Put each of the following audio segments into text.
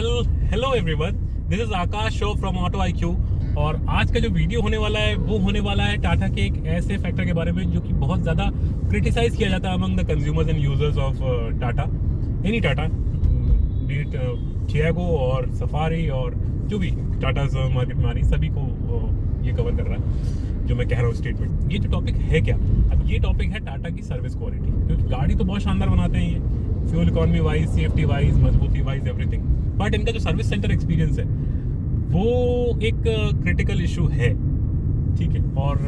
Hello everyone, this is Akash show from auto IQ. और आज का जो वीडियो होने वाला है वो होने वाला है टाटा के एक ऐसे फैक्टर के बारे में जो कि बहुत ज़्यादा क्रिटिसाइज किया जाता है among the consumers and users of Tata, any Tata, B it Tiago और सफारी और जो भी टाटा मार्केट में आ रही सभी को ये कवर कर रहा है जो मैं कह रहा हूँ स्टेटमेंट। ये जो टॉपिक है क्या, अब ये टॉपिक है टाटा की सर्विस क्वालिटी, क्योंकि गाड़ी तो बहुत शानदार बनाते हैं ये, fuel economy wise, safety wise, मजबूती वाइज, एवरीथिंग, बट इनका जो सर्विस सेंटर एक्सपीरियंस है वो एक क्रिटिकल इशू है, ठीक है। और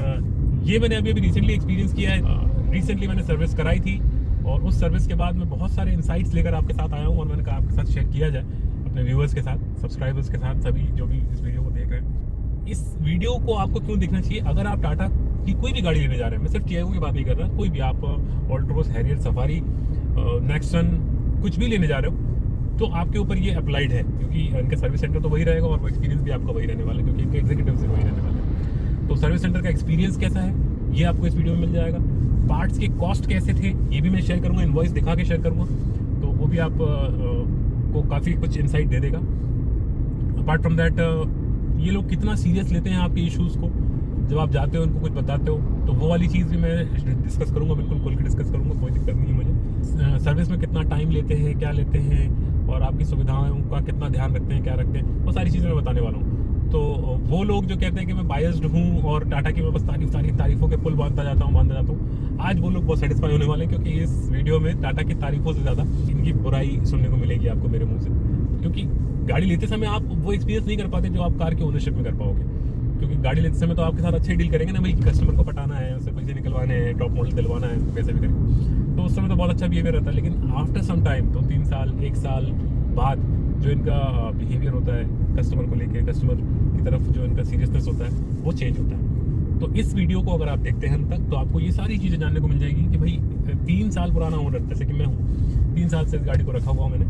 ये मैंने अभी रिसेंटली एक्सपीरियंस किया है। रिसेंटली मैंने सर्विस कराई थी और उस सर्विस के बाद मैं बहुत सारे इंसाइट्स लेकर आपके साथ आया हूँ और मैंने कहा आपके साथ शेयर किया जाए, अपने व्यूअर्स के साथ, सब्सक्राइबर्स के साथ, सभी जो भी इस वीडियो को देख रहे हैं। इस वीडियो को आपको क्यों देखना चाहिए? अगर आप टाटा की कोई भी गाड़ी लेने जा रहे हैं, मैं सिर्फ टियागो की बात नहीं कर रहा, कोई भी आप ऑल्ट्रोस, हैरियर, सफारी, नेक्सन कुछ भी लेने जा रहे हो तो आपके ऊपर ये अप्लाइड है, क्योंकि इनका सर्विस सेंटर तो वही रहेगा और वो एक्सपीरियंस भी आपका वही रहने वाला है, क्योंकि इनके एग्जीक्यूटिव से वही रहने वाले हैं। तो सर्विस सेंटर का एक्सपीरियंस कैसा है ये आपको इस वीडियो में मिल जाएगा। पार्ट्स के कॉस्ट कैसे थे ये भी मैं शेयर करूँगा, इनवॉइस दिखा के शेयर करूँगा, तो वो भी आप को काफ़ी कुछ इंसाइट दे देगा। अपार्ट फ्रॉम दैट, ये लोग कितना सीरियस लेते हैं आपके इश्यूज़ को, जब आप जाते हो उनको कुछ बताते हो, तो वो वाली चीज़ भी मैं डिस्कस करूँगा, बिल्कुल खुल के डिस्कस करूँगा, कोई दिक्कत नहीं है मुझे। सर्विस में कितना टाइम लेते हैं, क्या लेते हैं, और आपकी सुविधाओं का कितना ध्यान रखते हैं, क्या रखते हैं, वो सारी चीज़ें मैं बताने वाला हूँ। तो वो लोग जो कहते हैं कि मैं बायस्ड हूँ और टाटा की मैं बस तारीफों के पुल बांधता जाता हूँ, आज वो लोग बहुत सेटिस्फाई होने वाले हैं, क्योंकि इस वीडियो में टाटा की तारीफों से ज़्यादा इनकी बुराई सुनने को मिलेगी आपको मेरे मुँह से। क्योंकि गाड़ी लेते समय आप वो एक्सपीरियंस नहीं कर पाते जो आप कार के ओनरशिप में कर पाओगे, क्योंकि गाड़ी लेते समय तो आपके साथ अच्छे डील करेंगे ना भाई, कस्टमर को पटाना है, उससे पैसे निकलवाने हैं, टॉप मॉडल दिलवाना है, कैसे भी करेंगे, तो उस समय तो बहुत अच्छा बिहेवियर रहता है। लेकिन आफ्टर सम टाइम, तो 3 साल 1 साल बाद जो इनका बिहेवियर होता है कस्टमर को लेके, कस्टमर की तरफ जो इनका सीरियसनेस होता है वो चेंज होता है। तो इस वीडियो को अगर आप देखते हैं अंत तक तो आपको ये सारी चीज़ें जानने को मिल जाएगी कि भाई 3 साल पुराना ओनर, जैसे कि मैं हूँ, 3 साल से इस गाड़ी को रखा हुआ मैंने,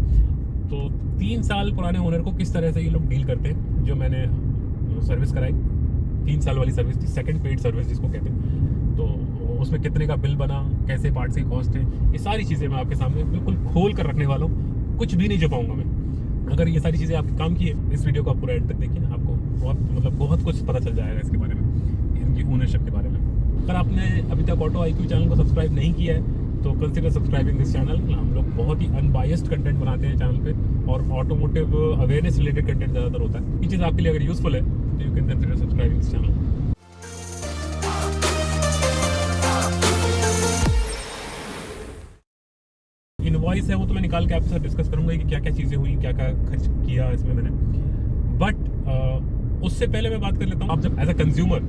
तो 3 साल पुराने ओनर को किस तरह से ये लोग डील करते हैं। जो मैंने सर्विस कराई 3 साल वाली सर्विस थी, सेकंड पेड सर्विस जिसको कहते हैं, तो उसमें कितने का बिल बना, कैसे पार्ट्स की कॉस्ट है, ये सारी चीज़ें मैं आपके सामने बिल्कुल खोल कर रखने वाला हूँ, कुछ भी नहीं छुपाऊंगा मैं। अगर ये सारी चीज़ें आपके काम की है, इस वीडियो को आप पूरा एंड तक देखिए, आपको बहुत कुछ पता चल जाएगा इसके बारे में, इनकी ओनरशिप के बारे में। अगर आपने अभी तक ऑटो आईक्यू चैनल को सब्सक्राइब नहीं किया है तो कंसिडर सब्सक्राइबिंग दिस चैनल। हम लोग बहुत ही अनबायस्ड कंटेंट बनाते हैं चैनल पे, और ऑटोमोटिव अवेयरनेस रिलेटेड कंटेंट ज़्यादातर होता है। ये चीज़ आपके लिए अगर यूजफुल है तो you can consider subscribing this channel. Invoice है वो तो मैं निकाल के आपके साथ डिस्कस करूंगा कि क्या क्या चीज़ें हुई, क्या क्या खर्च किया इसमें मैंने, बट उससे पहले मैं बात कर लेता हूँ, आप जब एज अ कंज्यूमर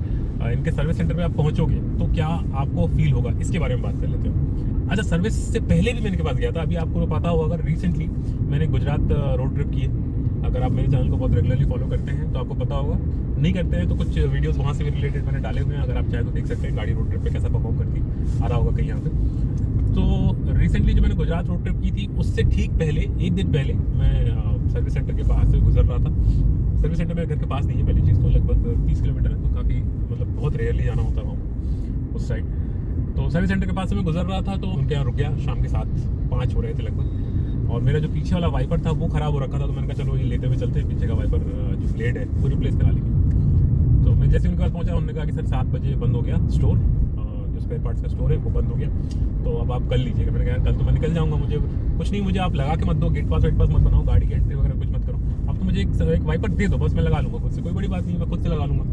इनके सर्विस सेंटर में आप पहुंचोगे तो क्या आपको फील होगा, इसके बारे में बात कर लेते हैं। अच्छा, सर्विस से पहले भी मैं इनके पास गया था, अभी आपको पता होगा, अगर रिसेंटली मैंने गुजरात रोड ट्रिप की है। अगर आप मेरे चैनल को बहुत रेगुलरली फॉलो करते हैं तो आपको पता होगा, नहीं करते हैं तो कुछ वीडियोस वहाँ से भी रिलेटेड मैंने डाले हुए हैं, अगर आप चाहे तो देख सकते हैं, गाड़ी रोड ट्रिप पे कैसा परफॉर्म करती आ रहा होगा कहीं यहाँ पे। तो रिसेंटली जो मैंने गुजरात रोड ट्रिप की थी उससे ठीक पहले, 1 दिन पहले, मैं सर्विस सेंटर के पास से गुजर रहा था। सर्विस सेंटर मेरे घर के पास नहीं है, पहली चीज़ तो लगभग 30 किलोमीटर है, तो काफ़ी बहुत रेयरली जाना होता है उस साइड। तो सर्विस सेंटर के पास से मैं गुजर रहा था तो उनके यहाँ रुक गया, शाम के 7-5 हो रहे थे लगभग, और मेरा जो पीछे वाला वाइपर था वो ख़राब हो रखा था, तो मैंने कहा चलो ये लेते हुए चलते हैं, पीछे का वाइपर जो ब्लेड है वो रिप्लेस करा लेंगे। तो मैं जैसे उनके पास पहुँचा, उन्होंने कहा कि सर 7 बजे बंद हो गया स्टोर, जो स्पेयर पार्ट्स का स्टोर है वो बंद हो गया, तो अब आप कल लीजिएगा। मैंने कहा कल तो मैं निकल जाऊँगा, मुझे कुछ नहीं, मुझे आप लगा के मत दो, गेट पास वेट पास मत बनाओ, गाड़ी की एंट्री वगैरह कुछ मत करो, अब तो मुझे एक वाइपर दे दो, बस मैं लगा लूँगा खुद से, कोई बड़ी बात नहीं, मैं खुद से लगा लूँगा।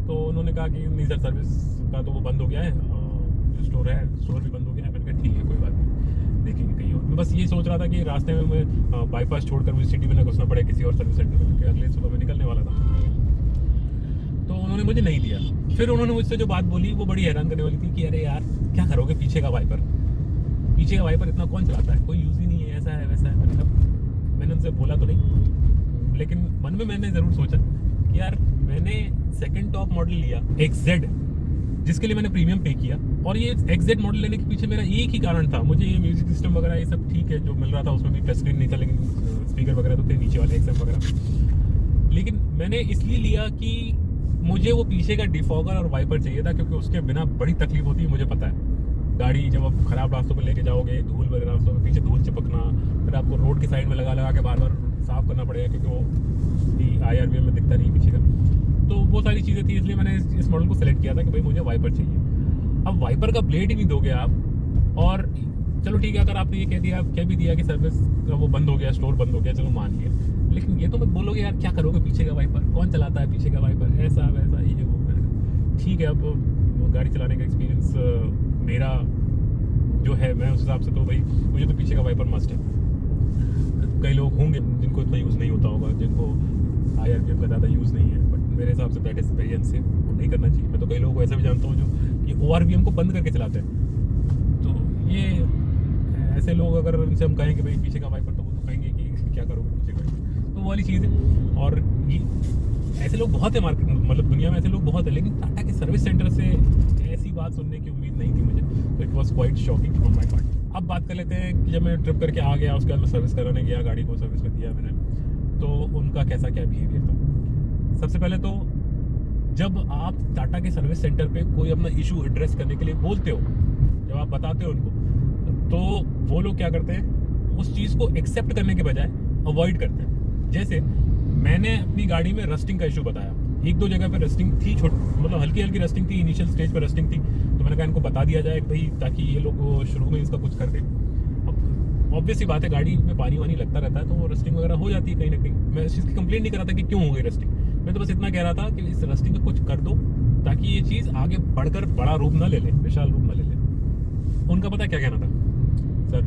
तो उन्होंने कहा कि नहीं सर, सर्विस का तो वो बंद हो गया है, जो स्टोर है स्टोर भी बंद हो गया है। मैंने कहा ठीक है, कोई बात नहीं, देखेंगे कहीं और। मैं बस ये सोच रहा था कि रास्ते में मैं बाईपास छोड़कर मुझे सिटी में ना घुसना पड़े किसी और सर्विस सेंटर में, क्योंकि अगले सुबह में निकलने वाला था। तो उन्होंने मुझे नहीं दिया। फिर उन्होंने मुझसे जो बात बोली वो बड़ी हैरान करने वाली थी कि अरे यार क्या करोगे, पीछे का वाइपर इतना कौन चलाता है, कोई यूज़ ही नहीं है, ऐसा है वैसा है। मैंने उनसे बोला तो नहीं, लेकिन मन में मैंने ज़रूर सोचा कि यार मैंने सेकंड टॉप मॉडल लिया XZ, जिसके लिए मैंने प्रीमियम पे किया, और ये XZ मॉडल लेने के पीछे मेरा एक ही कारण था, मुझे ये म्यूजिक सिस्टम वगैरह ये सब ठीक है जो मिल रहा था, उसमें भी टच स्क्रीन नहीं था, लेकिन स्पीकर वगैरह तो थे नीचे वाले XM वगैरह। लेकिन मैंने इसलिए लिया कि मुझे वो पीछे का डिफॉगर और वाइपर चाहिए था, क्योंकि उसके बिना बड़ी तकलीफ होती है, मुझे पता है। गाड़ी जब आप खराब रास्तों पर लेके जाओगे, धूल वगैरह रास्तों में, पीछे धूल चिपकना, फिर आपको रोड की साइड में लगा के बार बार साफ करना पड़ेगा, क्योंकि क्योंकि वो IRBM में दिखता नहीं पीछे का। तो वो सारी चीज़ें थी, इसलिए मैंने इस मॉडल को सेलेक्ट किया था कि भाई मुझे वाइपर चाहिए। अब वाइपर का ब्लेड ही नहीं दोगे आप, और चलो ठीक है, अगर आपने ये कह भी दिया कि सर्विस का वो बंद हो गया, स्टोर बंद हो गया, चलो मान लिया, लेकिन ये तो मत बोलोगे यार क्या करोगे पीछे का वाइपर, कौन चलाता है पीछे का वाइपर, ऐसा वैसा ये वो। ठीक है, अब गाड़ी चलाने का एक्सपीरियंस मेरा जो है, मैं उस हिसाब से तो भाई मुझे तो पीछे का वाइपर मस्ट है। कई लोग होंगे जिनको इतना यूज़ नहीं होता होगा, जिनको IRBM का ज़्यादा यूज़ नहीं है, बट मेरे हिसाब say that is very unsafe, वो नहीं करना चाहिए। मैं तो कई लोगों को ऐसा भी जानता हूँ जो ये ORVM को बंद करके चलाते हैं। तो ये ऐसे लोग अगर उनसे हम कहें कि भाई पीछे का वाइपर, तो वो तो कहेंगे कि क्या करोगे पीछे का वाइपर, तो वो वाली चीज़ है। और ये ऐसे लोग बहुत है मार्केट, मतलब दुनिया में ऐसे लोग बहुत है, लेकिन टाटा के सर्विस सेंटर से ऐसी बात सुनने की उम्मीद नहीं थी मुझे, तो it was quite shocking from my part. अब बात कर लेते हैं कि जब मैं ट्रिप करके आ गया, उसके बाद मैं सर्विस कराने गया, गाड़ी को सर्विस में दिया मैंने, तो उनका कैसा क्या बिहेवियर था। सबसे पहले तो जब आप टाटा के सर्विस सेंटर पे कोई अपना इशू एड्रेस करने के लिए बोलते हो, जब आप बताते हो उनको, तो वो लोग क्या करते हैं, उस चीज़ को एक्सेप्ट करने के बजाय अवॉइड करते हैं। जैसे मैंने अपनी गाड़ी में रस्टिंग का इशू बताया, 1-2 जगह पे रस्टिंग थी, मतलब हल्की हल्की रस्टिंग थी, इनिशियल स्टेज पर रस्टिंग थी, तो मैंने कहा इनको बता दिया जाए भाई, ताकि ये लोग शुरू में इसका कुछ कर दें। अब ऑब्वियस सी बात है, गाड़ी में पानी वानी लगता रहता है, तो वो रस्टिंग वगैरह हो जाती है कहीं ना कहीं। मैं इस चीज़ की कंप्लेंट नहीं कर रहा था कि क्यों हो गई रस्टिंग, मैं तो बस इतना कह रहा था कि इस रस्टिंग का कुछ कर दो, ताकि ये चीज़ आगे बढ़कर बड़ा रूप ना ले ले, विशाल रूप ना ले ले। उनका पता क्या कहना था, सर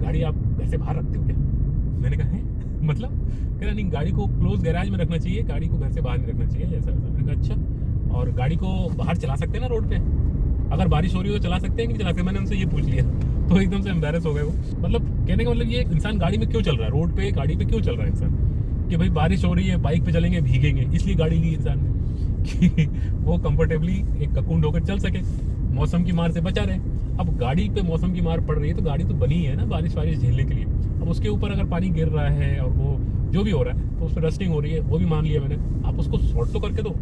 गाड़ी आप घर से बाहर रखते हो क्या? मैंने कहा है मतलब, कह रहा नहीं, गाड़ी को क्लोज गैराज में रखना चाहिए, गाड़ी को घर से बाहर नहीं रखना चाहिए, ऐसा वैसा। मैंने कहा अच्छा, और गाड़ी को बाहर चला सकते हैं ना रोड पे, अगर बारिश हो रही हो चला सकते हैं कि नहीं चला सकते? मैंने उनसे ये पूछ लिया, तो एकदम से एम्बैरेस हो गए वो। मतलब कहने का मतलब ये, इंसान गाड़ी में क्यों चल रहा है, रोड पे गाड़ी पे क्यों चल रहा है इंसान, कि भाई बारिश हो रही है, बाइक पे चलेंगे भीगेंगे, इसलिए गाड़ी ली इंसान ने कि वो कंफर्टेबली एक ककून होकर चल सके, मौसम की मार से बचा रहे। अब गाड़ी पे मौसम की मार पड़ रही है, तो गाड़ी तो बनी है ना बारिश वारिश झेलने के लिए। अब उसके ऊपर अगर पानी गिर रहा है और वो जो भी हो रहा है, तो उस पर रस्टिंग हो रही है, वो भी मान लिया मैंने। आप उसको सॉर्ट तो करके दो,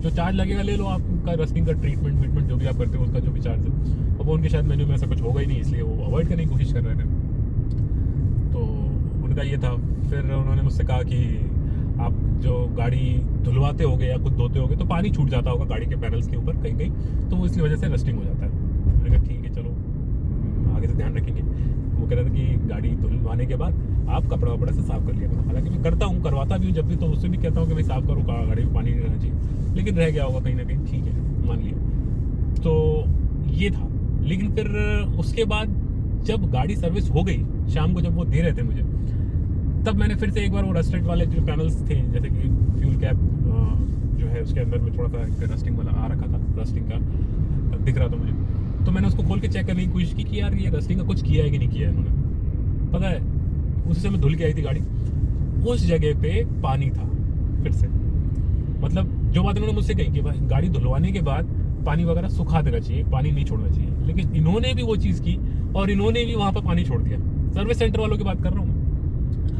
जो चार्ज लगेगा ले लो, आपका रस्टिंग का ट्रीटमेंट जो भी आप करते हो उसका जो भी चार्ज है। अब वो उनके शायद मेन्यू में ऐसा कुछ होगा ही नहीं, इसलिए वो अवॉइड करने की कोशिश कर रहे थे। तो उनका ये था। फिर उन्होंने मुझसे कहा कि आप जो गाड़ी धुलवाते होगे या खुद धोते होगे, तो पानी छूट जाता होगा गाड़ी के पैनल्स के ऊपर कहीं कहीं, तो वो इसलिए वजह से रस्टिंग हो जाता है। मैंने कहा ठीक है, चलो आगे से ध्यान रखेंगे। वो कह रहे थे कि गाड़ी धुलवाने के बाद आप कपड़ा वपड़ा से साफ़ कर लिया करो। हालांकि मैं करता हूँ, करवाता भी हूँ जब भी, तो उससे भी कहता हूँ कि भाई साफ़ करो, गाड़ी में पानी नहीं रहना चाहिए, लेकिन रह गया होगा कहीं ना कहीं, ठीक है मान लिया। तो ये था। लेकिन फिर उसके बाद जब गाड़ी सर्विस हो गई, शाम को जब वो दे रहे थे मुझे, तब मैंने फिर से एक बार वो रस्टेड वाले जो पैनल्स थे, जैसे कि फ्यूल कैप जो है उसके अंदर में थोड़ा सा रस्टिंग वाला आ रखा था, रस्टिंग का दिख रहा था मुझे, तो मैंने उसको खोल के चेक करने की कोशिश की कि यार ये रस्टिंग का कुछ किया है कि नहीं किया है इन्होंने। पता है, उसी समय धुल के आई थी गाड़ी, उस जगह पे पानी था फिर से। मतलब जो बात इन्होंने मुझसे कही कि भाई गाड़ी धुलवाने के बाद पानी वगैरह सुखा देना चाहिए, पानी नहीं छोड़ना चाहिए, लेकिन इन्होंने भी वो चीज़ की और इन्होंने भी वहाँ पर पानी छोड़ दिया। सर्विस सेंटर वालों की बात कर रहा हूँ।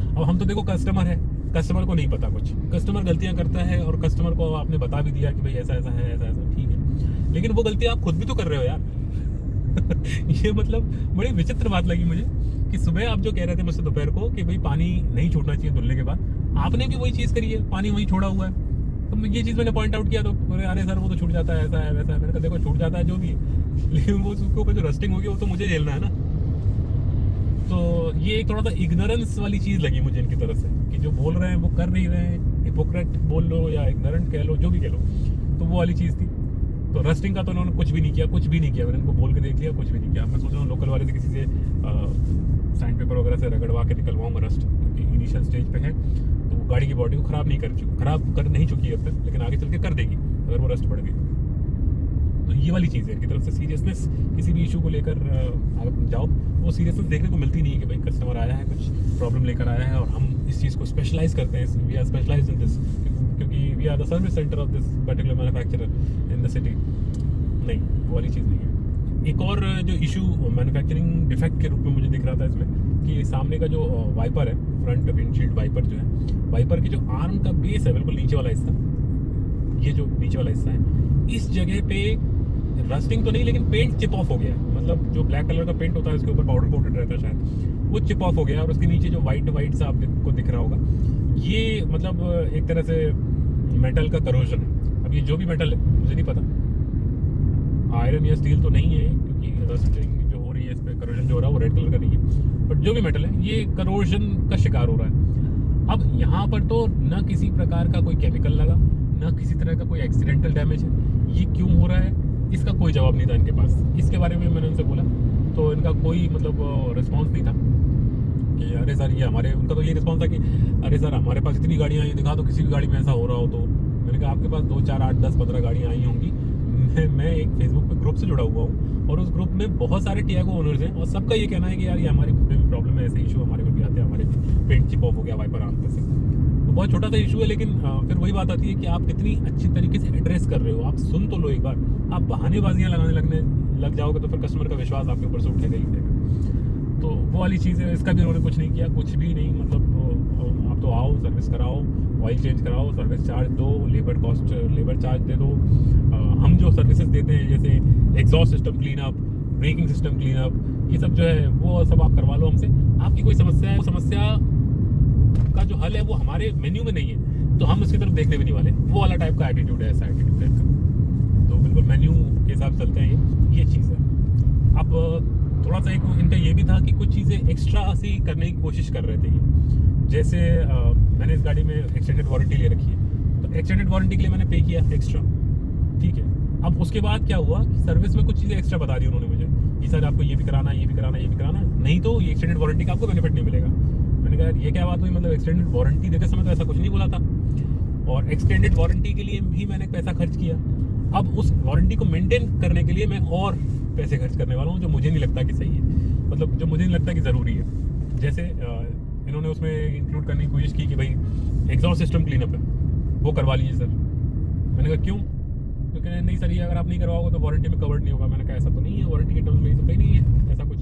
अब हम तो देखो कस्टमर है, कस्टमर को नहीं पता कुछ, कस्टमर गलतियाँ करता है, और कस्टमर को आपने बता भी दिया कि भाई ऐसा ऐसा है, ऐसा ऐसा, ठीक है, लेकिन वो गलती आप खुद भी तो कर रहे हो यार। ये मतलब बड़ी विचित्र बात लगी मुझे कि सुबह आप जो कह रहे थे मुझसे दोपहर को कि भाई पानी नहीं छूटना चाहिए धुलने के बाद, आपने भी वही चीज़ करी है, पानी वहीं छोड़ा हुआ है। तो ये चीज़ मैंने पॉइंट आउट किया, तो अरे सर वो तो छूट जाता है, ऐसा है वैसा है। मैंने कहा देखो छूट जाता है जो भी है, लेकिन वो उसके ऊपर जो रस्टिंग होगी वो तो मुझे झेलना है ना। तो ये एक थोड़ा सा इग्नोरेंस वाली चीज़ लगी मुझे इनकी तरफ से, कि जो बोल रहे हैं वो कर नहीं रहे हैं, हिपोक्रेट बोल लो या इग्नोरेंट कह लो, जो भी कह लो, तो वो वाली चीज़ थी। तो रस्टिंग का तो उन्होंने कुछ भी नहीं किया, कुछ भी नहीं किया। मैंने उनको बोल के देख लिया, कुछ भी नहीं किया। मैं सोच रहा हूँ लोकल वाले से किसी से सैंड पेपर वगैरह से रगड़वा के निकलवाऊंगा रस्ट, क्योंकि इनिशियल स्टेज पे है, तो गाड़ी की बॉडी को ख़राब नहीं चुकी है अब तक, लेकिन आगे चल के कर देगी अगर वो रस्ट बढ़ गई। तो ये वाली चीज़ है, इनकी तरफ से सीरियसनेस किसी भी इशू को लेकर आप जाओ, वो सीरियसनेस देखने को मिलती नहीं है कि भाई कस्टमर आया है, कुछ प्रॉब्लम लेकर आया है और हम इस चीज़ को स्पेशलाइज करते हैं, we are specialise in this, क्योंकि we are the service centre of this particular manufacturer in the city. नहीं, वो वाली चीज़ नहीं है। एक और जो इशू मैन्युफैक्चरिंग डिफेक्ट के रूप में मुझे दिख रहा था इसमें, कि सामने का जो वाइपर है, फ्रंट विंडशील्ड वाइपर जो है, वाइपर की जो आर्म का बेस है, बिल्कुल नीचे वाला हिस्सा, ये जो नीचे वाला हिस्सा है, इस जगह पे रस्टिंग तो नहीं लेकिन पेंट चिप ऑफ हो गया है। मतलब जो ब्लैक कलर का पेंट होता है उसके ऊपर पाउडर कोटेड रहता है शायद, वो चिप ऑफ हो गया, और उसके नीचे जो वाइट सा आपको दिख रहा होगा, मतलब एक तरह से मेटल का करोजन है। अब ये जो भी मेटल है मुझे नहीं पता, आयरन या स्टील तो नहीं है, क्योंकि रस्टिंग जो हो रही है इस पर करोजन जो हो रहा है वो रेड कलर का नहीं है, बट जो भी मेटल है ये करोजन का शिकार हो रहा है। अब यहाँ पर तो न किसी प्रकार का कोई केमिकल लगा, न किसी तरह का कोई एक्सीडेंटल डैमेज है, ये क्यों हो रहा है इसका कोई जवाब नहीं था इनके पास। इसके बारे में मैंने उनसे बोला तो इनका कोई मतलब रिस्पॉन्स नहीं था कि अरे सर ये हमारे, उनका तो ये रिस्पॉन्स था कि अरे सर हमारे पास इतनी गाड़ियाँ आई, दिखा दो किसी भी गाड़ी में ऐसा हो रहा हो तो। मैंने कहा आपके पास 2, 4, 8, 10, 15 गाड़ियाँ आई होंगी, मैं एक फेसबुक पे ग्रुप से जुड़ा हुआ हूँ और उस ग्रुप में बहुत सारे टियागो ओनर्स हैं और सबका ये कहना है कि यार ये हमारे में भी प्रॉब्लम है, ऐसे इशू हमारे में भी आते हैं, हमारे पेंट चिप ऑफ हो गया वाइपर आर्म पे से। तो बहुत छोटा सा इशू है, लेकिन फिर वही बात आती है कि आप कितनी अच्छी तरीके से एड्रेस कर रहे हो। आप सुन तो लो एक बार, आप बहानेबाजियाँ लगाने लग जाओगे तो फिर कस्टमर का विश्वास आपके ऊपर से उठेगा ही उठेगा। तो वो वाली चीज़ है, इसका भी उन्होंने कुछ नहीं किया, कुछ भी नहीं। मतलब आप तो आओ, सर्विस कराओ, ऑयल चेंज कराओ, सर्विस चार्ज दो, लेबर चार्ज दे दो। हम जो सर्विसेज देते हैं जैसे exhaust system clean up, braking system clean up, ये सब जो है वो सब आप करवा लो हमसे। आपकी कोई समस्या है, वो समस्या का जो हल है वो हमारे मेन्यू में नहीं है तो हम उसकी तरफ देखने भी नहीं वाले। वो वाला टाइप का एटीट्यूड है, ऐसा एटीट्यूड है इनका। तो बिल्कुल मेन्यू के हिसाब से चलते हैं, ये चीज़ है। अब थोड़ा सा एक इनका ये भी था कि कुछ चीज़ें एक्स्ट्रा सी करने की कोशिश कर रहे थे ये। जैसे मैंने इस गाड़ी में एक्सटेंडेड वारंटी ले रखी है, तो एक्सटेंडेड वारंटी के लिए मैंने पे किया एक्स्ट्रा, ठीक है। अब उसके बाद क्या हुआ कि सर्विस में कुछ चीज़ें एक्स्ट्रा बता दी उन्होंने मुझे कि सर आपको ये भी कराना, ये भी कराना, ये भी कराना, नहीं तो ये एक्सटेंडेड वारंटी का आपको बेनिफिट नहीं मिलेगा। मैंने कहा यार ये क्या बात हुई, मतलब एक्सटेंडेड वारंटी देते समय तो ऐसा कुछ नहीं बोला था, और एक्सटेंडेड वारंटी के लिए भी मैंने पैसा खर्च किया। अब उस वारंटी को मेंटेन करने के लिए मैं और पैसे खर्च करने वाला हूँ, जो मुझे नहीं लगता कि सही है, मतलब जो मुझे नहीं लगता कि ज़रूरी है। जैसे इन्होंने उसमें इंक्लूड करने की कोशिश की कि भाई एग्जॉस्ट सिस्टम क्लीनअप है, वो करवा लीजिए सर। मैंने कहा क्यों? तो कह रहे नहीं सर ये अगर आप नहीं करवाओगे तो वारंटी में कवर्ड नहीं होगा। मैंने कहा ऐसा तो नहीं है, वारंटी के टर्म्स में ये सब नहीं है ऐसा कुछ,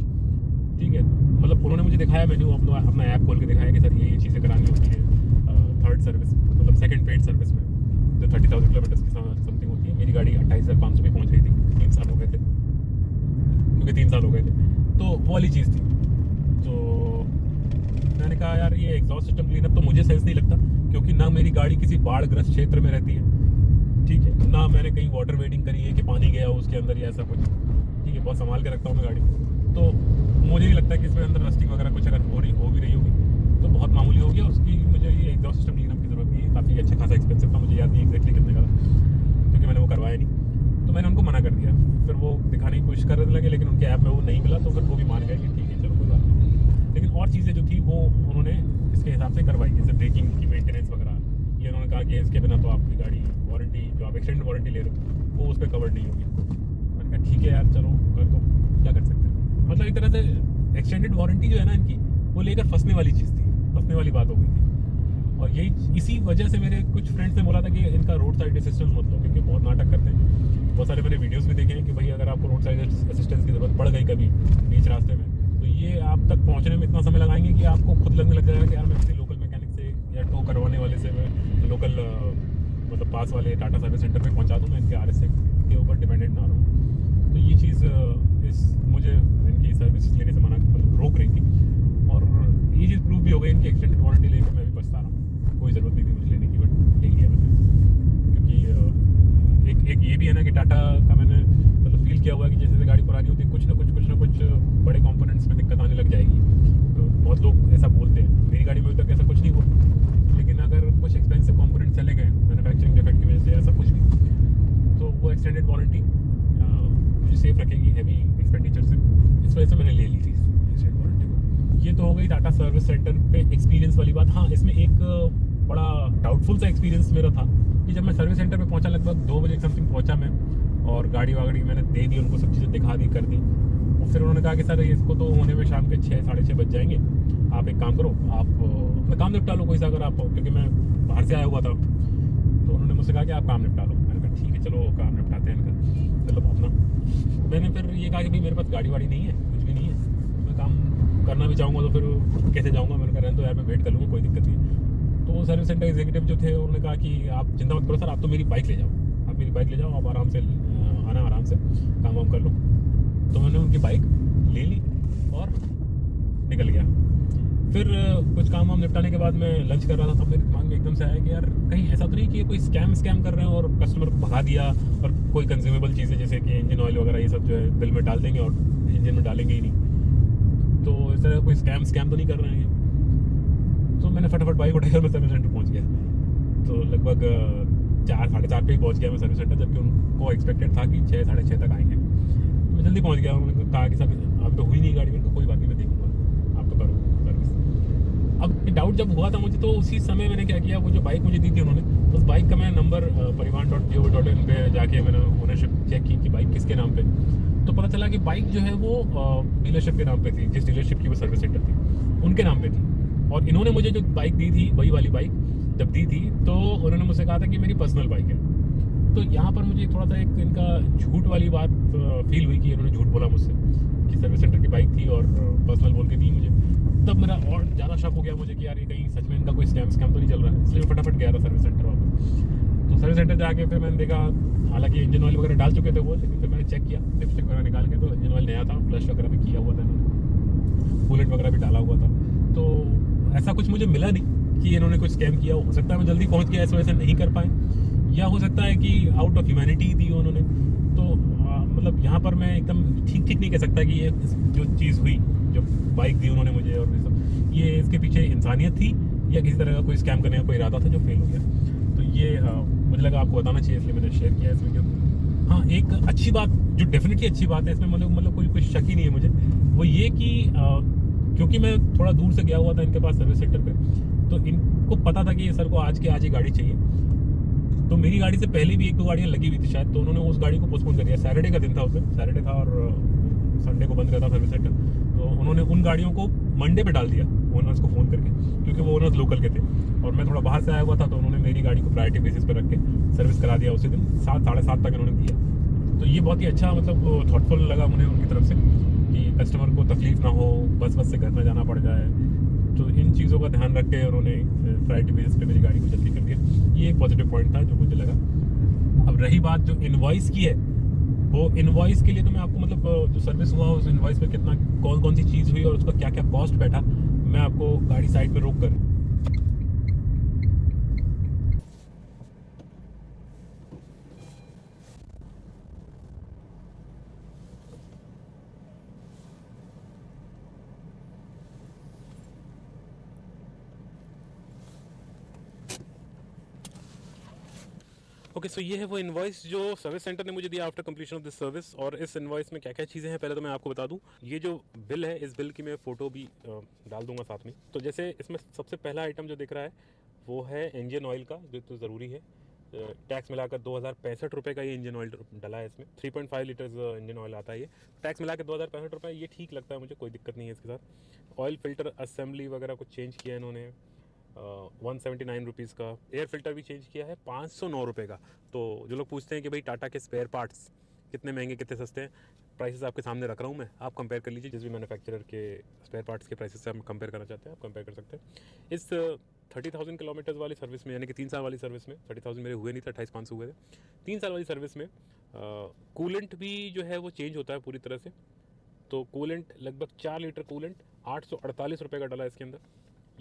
ठीक है। मतलब उन्होंने मुझे दिखाया, मेन्यू अपना ऐप खोल के दिखाया कि सर ये चीज़ें करानी होती है थर्ड सर्विस, मतलब सेकंड पेड सर्विस में जो 30,000 किलोमीटर की समथिंग होती है। मेरी गाड़ी 28,500 पे पहुँच गई थी, 3 साल हो गए थे, क्योंकि 3 साल हो गए थे, तो वो वाली चीज़ थी। तो मैंने कहा यार ये एग्जॉस्ट सिस्टम क्लीनअप तो मुझे सेंस नहीं लगता, क्योंकि ना मेरी गाड़ी किसी बाढ़ग्रस्त क्षेत्र में रहती है, ठीक है, ना मैंने कहीं वाटर वेडिंग करी है कि पानी गया उसके अंदर या ऐसा कुछ, ठीक है। बहुत संभाल के रखता हूँ मैं गाड़ी, तो मुझे नहीं लगता कि इसमें अंदर रस्टिंग वगैरह कुछ अगर हो भी रही होगी तो बहुत मामूली हो गया। उसकी मुझे ये एग्जॉस्ट सिस्टम क्लीनअप की ज़रूरत नहीं है, काफ़ी अच्छा खासा एक्सपेंसिव था, मुझे याद नहीं एक्जैक्टली कितने का था, क्योंकि मैंने वो करवाया नहीं। तो मैंने उनको मना कर दिया, फिर वो दिखाने की कोशिश करने लगे, लेकिन उनके ऐप में वो नहीं मिला, तो फिर वो भी मान गए कि ठीक है चलो कोई बात नहीं। लेकिन और चीज़ें जो थी वो उन्होंने इसके हिसाब से करवाई, जैसे ब्रेकिंग की मेंटेनेंस वगैरह। ये उन्होंने कहा कि इसके बिना तो आपकी गाड़ी वारंटी जो आप एक्सटेंडेड वारंटी ले रहे हो वो उस पर कवर्ड नहीं होगी। मैंने कहा ठीक है यार चलो कर दो, क्या कर सकते हैं। मतलब एक तरह से एक्सटेंडेड वारंटी जो है ना इनकी, वो लेकर फंसने वाली चीज़ थी, फंसने वाली बात हो गई थी। और यही इसी वजह से मेरे कुछ फ्रेंड्स ने बोला था कि इनका रोड साइड असिस्टेंस मत लो, क्योंकि बहुत नाटक करते हैं। बहुत सारे मैंने वीडियोस भी देखे हैं कि भाई अगर आपको रोड साइड असिस्टेंस की ज़रूरत पड़ गई कभी बीच रास्ते में, तो ये आप तक पहुंचने में इतना समय लगाएंगे कि आपको खुद लगने लग जाएगा कि यार मैं किसी लोकल मैकेनिक से या टो करवाने वाले से मैं लोकल मतलब पास वाले टाटा सर्विस सेंटर पे पहुंचा दूँ, मैं इनके RS के ऊपर डिपेंडेंट ना रहूँ। तो ये चीज़ मुझे इनकी सर्विस लेने से मना मतलब रोक रही थी, और ये चीज़ प्रूव भी हो गई। इनकी एक्सटेंडेड वारंटी लेकर मैं भी पछता रहा हूँ, कोई ज़रूरत नहीं थी मुझे लेने की, बट ले लिया मैंने। क्योंकि एक ये भी है ना कि टाटा का मैंने मतलब फील किया हुआ है कि जैसे गाड़ी पुरानी होती है कुछ ना कुछ बड़े कंपोनेंट्स में दिक्कत आने लग जाएगी। तो बहुत लोग ऐसा बोलते हैं, मेरी गाड़ी में अभी तक ऐसा कुछ नहीं हुआ, लेकिन अगर कुछ एक्सपेंसिव कंपोनेंट चले गए मैन्युफैक्चरिंग डिफेक्ट की वजह से ऐसा कुछ भी, तो वो एक्सटेंडेड वारंटी मुझे सेफ रखेगी हैवी एक्सपेंडिचर से। इस वजह से मैंने ले ली थी एक्सटेंडेड वारंटी को। ये तो हो गई टाटा सर्विस सेंटर पे एक्सपीरियंस वाली बात। हाँ, इसमें एक बड़ा डाउटफुल सा एक्सपीरियंस मेरा था कि जब मैं सर्विस सेंटर पे पहुंचा, लगभग 2 बजे समथिंग पहुंचा मैं, और गाड़ी वाड़ी मैंने दे दी उनको, सब चीज़ें दिखा दी कर दी। और फिर उन्होंने कहा कि सर इसको तो होने में शाम के 6 साढ़े 6 बज जाएंगे, आप एक काम करो, आप अपना काम निपटा लो कोई सा अगर आप, क्योंकि मैं बाहर से आया हुआ था। तो उन्होंने मुझसे कहा कि आप काम निपटा लो। मैंने कहा ठीक है चलो काम निपटाते हैं इनका, मतलब अपना। मैंने फिर ये कहा कि भाई मेरे पास गाड़ी वाड़ी नहीं है, कुछ भी नहीं है, मैं काम करना भी चाहूँगा तो फिर कैसे जाऊँगा। मैंने कहा रहने दो यार, मैं वेट कर लूँगा, कोई दिक्कत नहीं। तो सर्विस सेंटर एग्जीक्यूटिव जो थे उन्होंने कहा कि आप चिंता मत करो सर, आप तो मेरी बाइक ले जाओ, आप मेरी बाइक ले जाओ, आप आराम से आना, आराम से काम वाम कर लो। तो मैंने उनकी बाइक ले ली और निकल गया। फिर कुछ काम वाम निपटाने के बाद मैं लंच कर रहा था, तब मेरे दिमाग में एकदम से आया कि यार कहीं ऐसा तो नहीं कि कोई स्कैम कर रहे हैं और कस्टमर को भगा दिया और कोई कंज्यूमेबल चीज़ें जैसे कि इंजन ऑयल वगैरह ये सब जो है बिल में डाल देंगे और इंजन में डालेंगे ही नहीं। तो इस तरह कोई स्कैम तो नहीं कर रहे हैं ये। तो मैंने फटाफट बाइक उठाई और मैं सर्विस सेंटर पहुँच गया। तो लगभग 4-4:30 पे ही पहुँच गया मैं सर्विस सेंटर, जबकि उनको एक्सपेक्टेड था कि 6-6:30 तक आएंगे। तो मैं जल्दी पहुँच गया। उन्होंने कहा कि सर अभी तो हुई नहीं गाड़ी। मैंने कहा कोई बात नहीं, मैं देखूँगा, आप तो करो सर्विस। अब डाउट जब हुआ था मुझे, तो उसी समय मैंने क्या किया, वो जो बाइक मुझे दी थी उन्होंने, उस बाइक का मैं नंबर परिवहन.gov.in पे जाके मैंने ओनरशिप चेक की कि बाइक किसके नाम पे। तो पता चला कि बाइक जो है वो डीलरशिप के नाम पे थी, जिस डीलरशिप की वो सर्विस सेंटर थी उनके नाम पे थी। और इन्होंने मुझे जो बाइक दी थी, वही वाली बाइक जब दी थी, तो उन्होंने मुझसे कहा था कि मेरी पर्सनल बाइक है। तो यहाँ पर मुझे थोड़ा सा एक इनका झूठ वाली बात फील हुई कि इन्होंने झूठ बोला मुझसे कि सर्विस सेंटर की बाइक थी और पर्सनल बोल के दी मुझे। तब मेरा और ज़्यादा शक हो गया मुझे कि यार ये कहीं सच में इनका कोई स्कैम तो नहीं चल रहा है। इसलिए मैं फटाफट गया था सर्विस सेंटर वापस। तो सर्विस सेंटर जाके फिर मैंने देखा, हालांकि इंजन ऑयल वगैरह डाल चुके थे वो, लेकिन फिर मैंने चेक किया लिपस्टिक वगैरह निकाल के, तो इंजन ऑयल नया था, फ्लश वगैरह भी किया हुआ था इन्होंने, कूलेंट वगैरह भी डाला हुआ था। तो ऐसा कुछ मुझे मिला नहीं कि इन्होंने कुछ स्कैम किया। हो सकता है मैं जल्दी पहुँच गया इस वजह से नहीं कर पाए, या हो सकता है कि आउट ऑफ ह्यूमैनिटी दी उन्होंने। तो मतलब यहाँ पर मैं एकदम ठीक नहीं कह सकता कि ये जो चीज़ हुई, जो बाइक दी उन्होंने मुझे और ये सब, ये इसके पीछे इंसानियत थी या किसी तरह का कोई स्कैम करने का कोई इरादा था जो फेल हो गया। तो ये मुझे लगा आपको बताना चाहिए, इसलिए मैंने शेयर किया इसमें। क्यों हाँ, एक अच्छी बात जो डेफिनेटली अच्छी बात है इसमें, मतलब कोई शक ही नहीं है मुझे, वो ये कि क्योंकि मैं थोड़ा दूर से गया हुआ था इनके पास सर्विस सेंटर पे, तो इनको पता था कि ये सर को आज के आज ही गाड़ी चाहिए। तो मेरी गाड़ी से पहले भी 1-2 गाड़ियाँ लगी हुई थी शायद, तो उन्होंने उस गाड़ी को पोस्टपोन कर दिया। सैटरडे का दिन था, उस दिन सैटरडे था और संडे को बंद रहता सर्विस सेंटर। तो उन्होंने उन गाड़ियों को मंडे पे डाल दिया ओनर्स को फ़ोन करके, क्योंकि वो ओनर्स लोकल के थे और मैं थोड़ा बाहर से आया हुआ था। तो उन्होंने मेरी गाड़ी को प्रायोरिटी बेसिस पर रख के सर्विस करा दिया उसी दिन, 7-7:30 तक इन्होंने दिया। तो ये बहुत ही अच्छा मतलब थॉटफुल लगा मुझे उनकी तरफ से कि कस्टमर को तकलीफ ना हो, बस से घर में जाना पड़ जाए। तो इन चीज़ों का ध्यान रख के उन्होंने प्रायोरिटी बेसिस पे मेरी गाड़ी को जल्दी कर दिया। ये एक पॉजिटिव पॉइंट था जो मुझे लगा। अब रही बात जो इनवॉइस की है, वो इनवॉइस के लिए तो मैं आपको मतलब जो सर्विस हुआ उस इनवॉइस पे कितना कौन सी चीज़ हुई और उसका क्या क्या कॉस्ट बैठा, मैं आपको गाड़ी साइड में रोक कर ओके। सो ये है वो इनवॉइस जो सर्विस सेंटर ने मुझे दिया after completion of this service. और इस इनवॉइस में क्या क्या चीज़ें हैं पहले तो मैं आपको बता दूं। ये जो बिल है, इस बिल की मैं फ़ोटो भी डाल दूंगा साथ में। तो जैसे इसमें सबसे पहला आइटम जो दिख रहा है वो है इंजन ऑयल का, जो तो ज़रूरी है। टैक्स मिलाकर 2065 रुपये का ये इंजन ऑयल डला है इसमें। 3.5 लीटर्स इंजन ऑयल आता है ये। टैक्स मिलाकर 2065 रुपये, ये ठीक लगता है मुझे, कोई दिक्कत नहीं है इसके साथ। ऑयल फिल्टर असेंबली वगैरह कुछ चेंज किया है इन्होंने, 179 रुपीज़ का। एयर फिल्टर भी चेंज किया है 509 रुपये का। तो जो लोग पूछते हैं कि भाई टाटा के स्पेयर पार्ट्स कितने महंगे कितने सस्ते हैं, प्राइसेस आपके सामने रख रहा हूँ मैं, आप कंपेयर कर लीजिए। जिस भी मैन्युफैक्चरर के स्पेयर पार्ट्स के प्राइसेस से आप कंपेयर करना चाहते हैं, आप कंपेयर कर सकते हैं। इस 30,000 किलोमीटर्स वाली सर्विस में, यानी कि 3 साल वाली सर्विस में, 30,000 मेरे हुए नहीं थे, 28,500 हुए थे। 3 साल वाली सर्विस में कूलेंट भी जो है वो चेंज होता है पूरी तरह से। तो कूलेंट लगभग 4 लीटर कूलेंट 848 रुपये का डला इसके अंदर,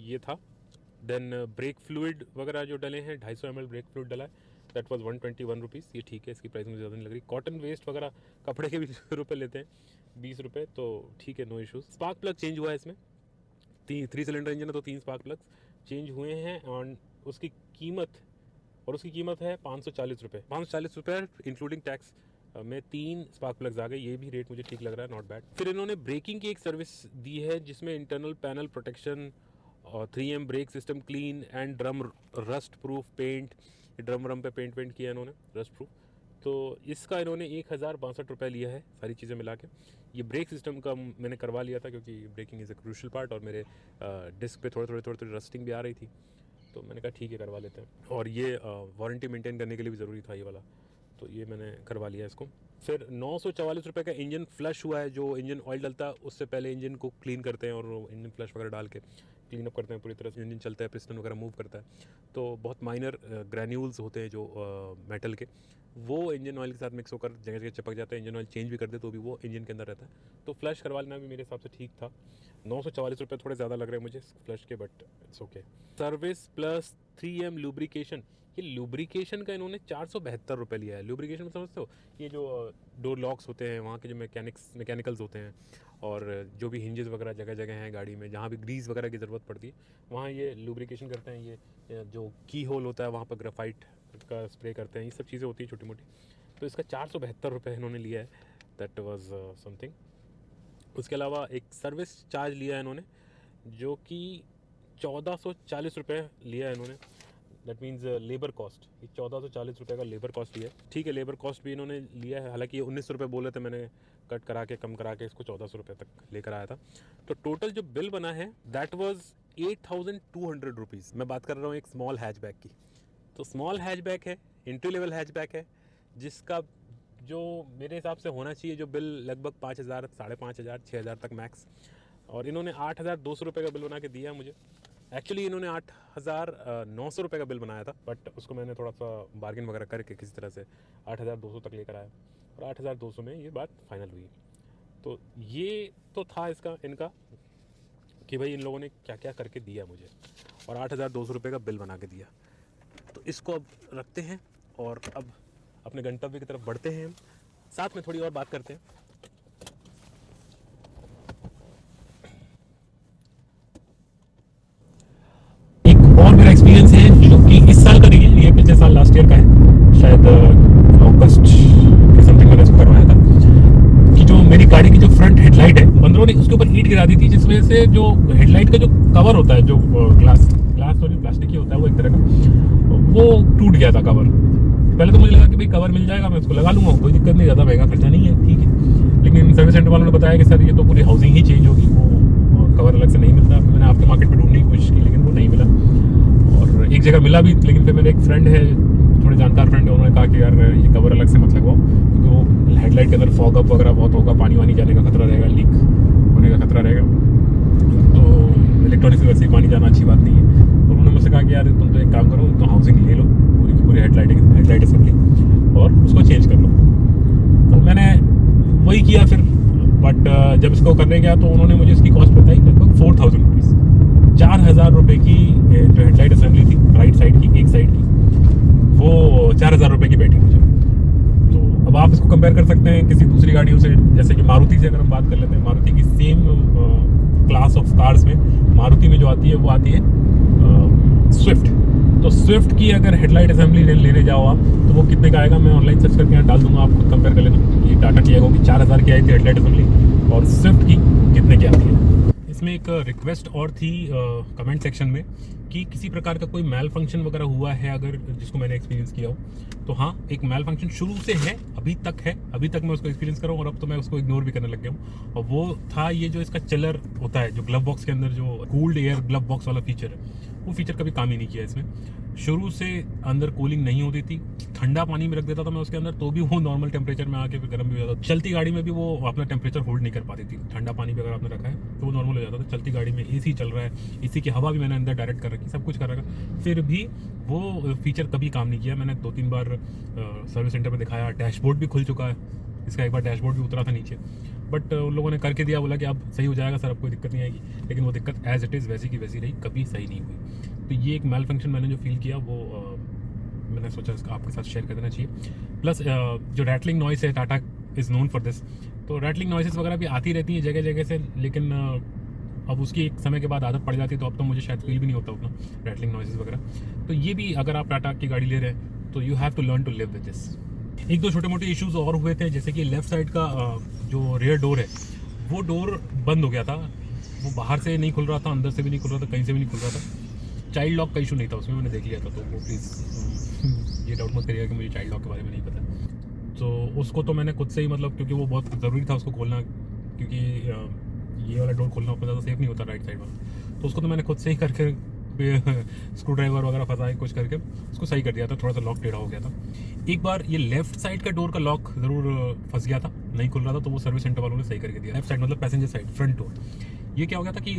ये था। देन ब्रेक फ्लूइड वगैरह जो डले हैं, 250 ml ब्रेक फ्लूइड डला है, दैट वाज 121 रुपीज़। ये ठीक है, इसकी प्राइस मुझे ज़्यादा नहीं लग रही। कॉटन वेस्ट वगैरह कपड़े के भी रुपये लेते हैं, 20 रुपये, तो ठीक है, no issues. Spark plug change हुआ है इसमें, 3 सिलेंडर इंजन है तो 3 स्पार्क प्लग्स चेंज हुए हैं। और उसकी कीमत है 540 रुपये। 540 रुपये इंक्लूडिंग टैक्स में 3 स्पार्क प्लग्स आ गए। ये भी रेट मुझे ठीक लग रहा है, नॉट बैड। फिर इन्होंने ब्रेकिंग की एक सर्विस दी है जिसमें इंटरनल पैनल प्रोटेक्शन और 3M brake system clean and drum rust proof paint. Drum पे पेंट किया इन्होंने रस्ट प्रूफ। तो इसका इन्होंने 1062 रुपये लिया है सारी चीज़ें मिला के। ये ब्रेक सिस्टम का मैंने करवा लिया था क्योंकि breaking is a crucial part, और मेरे डिस्क पे थोड़ी रस्टिंग भी आ रही थी, तो मैंने कहा ठीक है करवा लेते हैं। और ये वारंटी मेंटेन करने के लिए भी ज़रूरी था ये वाला, तो ये मैंने करवा लिया इसको। फिर 944 रुपये का इंजन फ्लश हुआ है। जो इंजन ऑयल डलता है उससे पहले इंजन को क्लीन करते हैं और इंजन फ्लश वगैरह डाल के, क्लीन अप करते हैं पूरी तरह से, इंजन चलता है, पिस्टन वगैरह मूव करता है, तो बहुत माइनर ग्रैन्यूल्स होते हैं जो मेटल के, वो इंजन ऑयल के साथ मिक्स होकर जगह जगह चिपक जाता है। इंजन ऑयल चेंज भी कर दे तो भी वो इंजन के अंदर रहता है। तो फ्लश करवा लेना भी मेरे हिसाब से ठीक था। 944 रुपये थोड़े ज़्यादा लग रहे हैं मुझे फ्लश के, but it's okay. Service plus 3M lubrication, ये लुब्रिकेशन का इन्होंने 472 रुपये लिया है। लुब्रिकेशन में समझते हो, ये जो डोर लॉक्स होते हैं वहाँ के जो मैकेनिकल्स होते हैं, और जो भी हिंजेस वगैरह जगह जगह हैं गाड़ी में, जहाँ भी ग्रीस वगैरह की ज़रूरत पड़ती है वहाँ ये लुब्रिकेशन करते हैं। ये जो की होल होता है वहाँ पर ग्रेफाइट का स्प्रे करते हैं, ये सब चीज़ें होती हैं छोटी मोटी। तो इसका 472 रुपये इन्होंने लिया है, दैट वाज समथिंग। उसके अलावा एक सर्विस चार्ज लिया है इन्होंने जो कि 1440 रुपये लिया है इन्होंने। दैट मीन्स लेबर कॉस्ट, ये 1440 रुपये का लेबर कॉस्ट लिया है। ठीक है, लेबर कॉस्ट भी इन्होंने लिया है, हालांकि ये 19 रुपये बोले थे, मैंने कट करा के कम करा के इसको 1400 रुपये तक लेकर आया था। तो टोटल जो बिल बना है दैट वाज 8200 रुपीज़। मैं बात कर रहा हूँ एक स्मॉल हैचबैक की। तो स्मॉल हैचबैक है, एंट्री लेवल हैचबैक है, जिसका जो मेरे हिसाब से होना चाहिए जो बिल लगभग 5000, 5500, 6000 तक मैक्स, और इन्होंने 8200 रुपये का बिल बना के दिया मुझे। एक्चुअली इन्होंने 8900 रुपये का बिल बनाया था, बट उसको मैंने थोड़ा सा बार्गेन वगैरह करके किसी तरह से 8200 तक लेकर आया, और 8200 में ये बात फाइनल हुई। तो ये तो था इनका कि भाई इन लोगों ने क्या क्या करके दिया मुझे, और 8200 रुपये का बिल बना के दिया। तो इसको अब रखते हैं और अब अपने गंतव्य की तरफ बढ़ते हैं। साथ में थोड़ी और बात करते हैं। एक और मेरा एक्सपीरियंस है जो कि इस साल का नहीं है, ये पिछले साल लास्ट ईयर का है, शायद अगस्त के समथिंग मैंने इसको करवाया था। कि जो मेरी गाड़ी की जो फ्रंट हेडलाइट है, बंदरों ने उसके ऊपर ईंट गिरा दी थी, जिस वजह से जो हेडलाइट का जो कवर होता है, जो ग्लास तो नहीं, प्लास्टिक ही होता है वो एक तरह का, वो टूट गया था कवर। पहले तो मुझे लगा कि भाई कवर मिल जाएगा, मैं उसको लगा लूँगा, कोई दिक्कत नहीं, ज़्यादा महंगा खर्चा नहीं है, ठीक है। लेकिन सर्विस सेंटर वालों ने बताया कि सर ये तो पूरी हाउसिंग ही चेंज होगी, वो कवर अलग से नहीं मिलता। मैंने आपके मार्केट में ढूंढने की कोशिश की लेकिन वो नहीं मिला, और एक जगह मिला भी, लेकिन फिर मेरे एक फ्रेंड है, थोड़े जानकार फ्रेंड है, उन्होंने कहा कि यार ये कवर अलग से मत लगवाओ, क्योंकि वो हेडलाइट के अंदर फॉग अप वगैरह बहुत होगा, पानी वानी जाने का खतरा रहेगा, लीक होने का खतरा रहेगा। तो इलेक्ट्रॉनिक्स में वैसे ही पानी जाना अच्छी बात नहीं है। तो उन्होंने मुझसे कहा कि यार तुम तो एक काम करो, तो हाउसिंग ले लो पूरी की पूरी हेडलाइट असेंबली, और उसको चेंज कर लो। तो मैंने वही किया फिर, बट जब इसको करने गया तो उन्होंने मुझे इसकी कॉस्ट बताई लगभग 4000 रुपीज़। 4000 रुपये की जो हेडलाइट असेंबली थी राइट साइड की, एक साइड की, वो 4000 रुपये की बैठी मुझे। तो अब आप इसको कंपेयर कर सकते हैं किसी दूसरी गाड़ियों से, जैसे कि मारुति से अगर हम बात कर लेते हैं, मारुति की सेम क्लास ऑफ कार्स में मारुति में जो आती है वो आती है स्विफ्ट। तो स्विफ्ट की अगर हेडलाइट असेंबली लेने जाओ आप, तो वो कितने का आएगा, मैं ऑनलाइन सर्च करके यहाँ डाल दूंगा, आप खुद कंपेयर कर लेना कि टाटा टियागो की 4000 की आई थी हेडलाइट असेंबली, और स्विफ्ट की कितने की आती है। इसमें एक रिक्वेस्ट और थी कमेंट सेक्शन में कि किसी प्रकार का कोई मैल फंक्शन वगैरह हुआ है अगर, जिसको मैंने एक्सपीरियंस किया हो। तो हाँ, एक मैल फंक्शन शुरू से है, अभी तक मैं उसको एक्सपीरियंस कर रहा हूँ, और अब तो मैं उसको इग्नोर भी करने लग गया हूँ। और वो था ये जो इसका चिलर होता है, जो ग्लव बॉक्स के अंदर जो कूल्ड एयर ग्लव बॉक्स वाला फीचर है, वो फीचर कभी काम ही नहीं किया इसमें। शुरू से अंदर कूलिंग नहीं होती थी, ठंडा पानी में रख देता था मैं उसके अंदर, तो भी वो नॉर्मल टेम्परेचर में आके फिर गर्म भी हो जाता था। चलती गाड़ी में भी वो अपना टेम्परेचर होल्ड नहीं कर पाती थी, ठंडा पानी भी अगर आपने रखा है तो वो नॉर्मल हो जाता था। चलती गाड़ी में एसी चल रहा है, एसी की हवा भी मैंने अंदर डायरेक्ट कर रखी, सब कुछ कर रखा, फिर भी वो फीचर कभी काम नहीं किया। मैंने 2-3 बार सर्विस सेंटर में दिखाया, डैशबोर्ड भी खुल चुका है इसका, एक बार डैशबोर्ड भी उतरा था नीचे, बट उन लोगों ने करके दिया, बोला कि अब सही हो जाएगा सर, अब कोई दिक्कत नहीं आएगी। लेकिन वो दिक्कत एज इट इज़ वैसी की वैसी रही, कभी सही नहीं हुई। तो ये एक मैल फंक्शन मैंने जो फील किया वो मैंने सोचा इसका आपके साथ शेयर कर देना चाहिए। प्लस जो रैटलिंग नॉइस है, Tata is known for this, तो रैटलिंग नॉइसेस वगैरह भी आती रहती हैं जगह जगह से, लेकिन अब उसकी एक समय के बाद आदत पड़ जाती है, तो अब तो मुझे शायद फील भी नहीं होता उतना रैटलिंग नॉइसेस वगैरह। तो ये भी अगर आप टाटा की गाड़ी ले रहे हैं तो you have to learn to live with this. एक दो छोटे मोटे इश्यूज और हुए थे, जैसे कि लेफ्ट साइड का जो रियर डोर है वो डोर बंद हो गया था, वो बाहर से नहीं खुल रहा था, अंदर से भी नहीं खुल रहा था, कहीं से भी नहीं खुल रहा था। चाइल्ड लॉक का इशू नहीं था उसमें, मैंने देख लिया था, तो वो प्लीज़ ये डाउट मत करिएगा कि मुझे चाइल्ड लॉक के बारे में नहीं पता। तो उसको तो मैंने खुद से ही, मतलब क्योंकि वो बहुत ज़रूरी था उसको खोलना, क्योंकि ये वाला डोर खोलना उतना ज़्यादा सेफ नहीं होता राइट साइड वाला, तो उसको तो मैंने खुद से ही करके स्क्रू ड्राइवर वगैरह फंसा के कुछ करके उसको सही कर दिया था। थोड़ा सा लॉक टेढ़ा हो गया था। एक बार ये लेफ्ट साइड का डोर का लॉक ज़रूर फंस गया था, नहीं खुल रहा था, तो वो सर्विस सेंटर वालों ने सही करके दिया। लेफ्ट साइड मतलब पैसेंजर साइड फ्रंट डोर। ये क्या हो गया था कि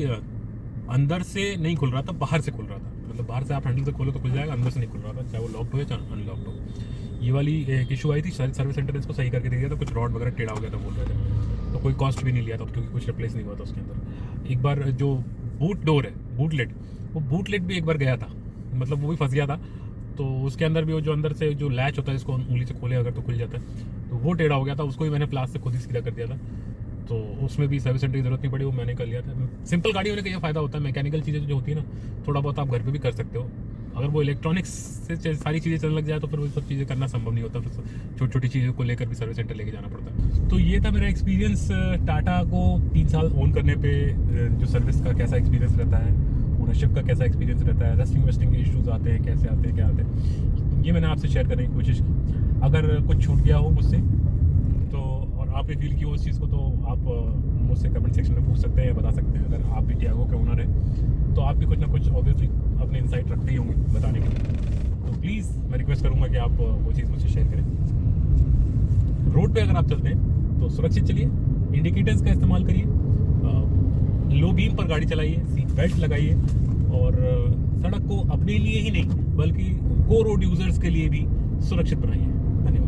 अंदर से नहीं खुल रहा था, बाहर से खुल रहा था। मतलब बाहर से आप हैंडल से खोलो तो खुल जाएगा, अंदर से नहीं खुल रहा था, चाहे वो लॉक्ड हो या चाहे अनलॉक्ड हो। ये वाली एक इशू आई थी, सर्विस सेंटर ने इसको सही करके दे दिया था, कुछ रॉड वगैरह टेढ़ा हो गया था बोल रहे थे, तो कोई कॉस्ट भी नहीं लिया था क्योंकि कुछ रिप्लेस नहीं हुआ था उसके अंदर। एक बार जो बूट डोर है, बूटलेट, वो बूटलेट भी एक बार गया था, मतलब वो भी फंस गया था। तो उसके अंदर भी वो जो अंदर से जो लैच होता है, इसको उंगली से खोले अगर तो खुल जाता है, तो वो टेढ़ा हो गया था, उसको भी मैंने प्लास से खुद ही सीधा कर दिया था। तो उसमें भी सर्विस सेंटर की जरूरत नहीं पड़ी, वो मैंने कर लिया था। सिंपल गाड़ी होने का ये फायदा होता है, मैकेनिकल चीज़ें जो होती है ना, थोड़ा बहुत आप घर पे भी कर सकते हो। अगर वो इलेक्ट्रॉनिक्स से सारी चीज़ें चलने लग जाए तो फिर वो सब चीज़ें करना संभव नहीं होता, फिर छोटी छोटी चीज़ों को लेकर भी सर्विस सेंटर लेके जाना पड़ता है। तो ये था मेरा एक्सपीरियंस टाटा को 3 साल ओन करने पे, जो सर्विस का कैसा एक्सपीरियंस रहता है, ओनरशिप का कैसा एक्सपीरियंस रहता है, रस्टिंग वेस्टिंग के इश्यूज आते हैं, कैसे आते हैं, क्या आते हैं, ये मैंने आपसे शेयर करने की कोशिश की। अगर कुछ छूट गया हो मुझसे तो, और आपने फील किया उस चीज़ को, तो आप मुझसे कमेंट सेक्शन में पूछ सकते हैं या बता सकते हैं। अगर आप भी टियागो के ओनर हैं तो आप भी कुछ ना कुछ ऑब्वियसली अपने इंसाइट रखते ही होंगे बताने के लिए, तो प्लीज़ मैं रिक्वेस्ट करूँगा कि आप वो चीज़ मुझसे शेयर करें। रोड पे अगर आप चलते हैं तो सुरक्षित चलिए, इंडिकेटर्स का इस्तेमाल करिए, लो बीम पर गाड़ी चलाइए, सीट बेल्ट लगाइए, और सड़क को अपने लिए ही नहीं बल्कि को रोड यूजर्स के लिए भी सुरक्षित बनाइए। धन्यवाद।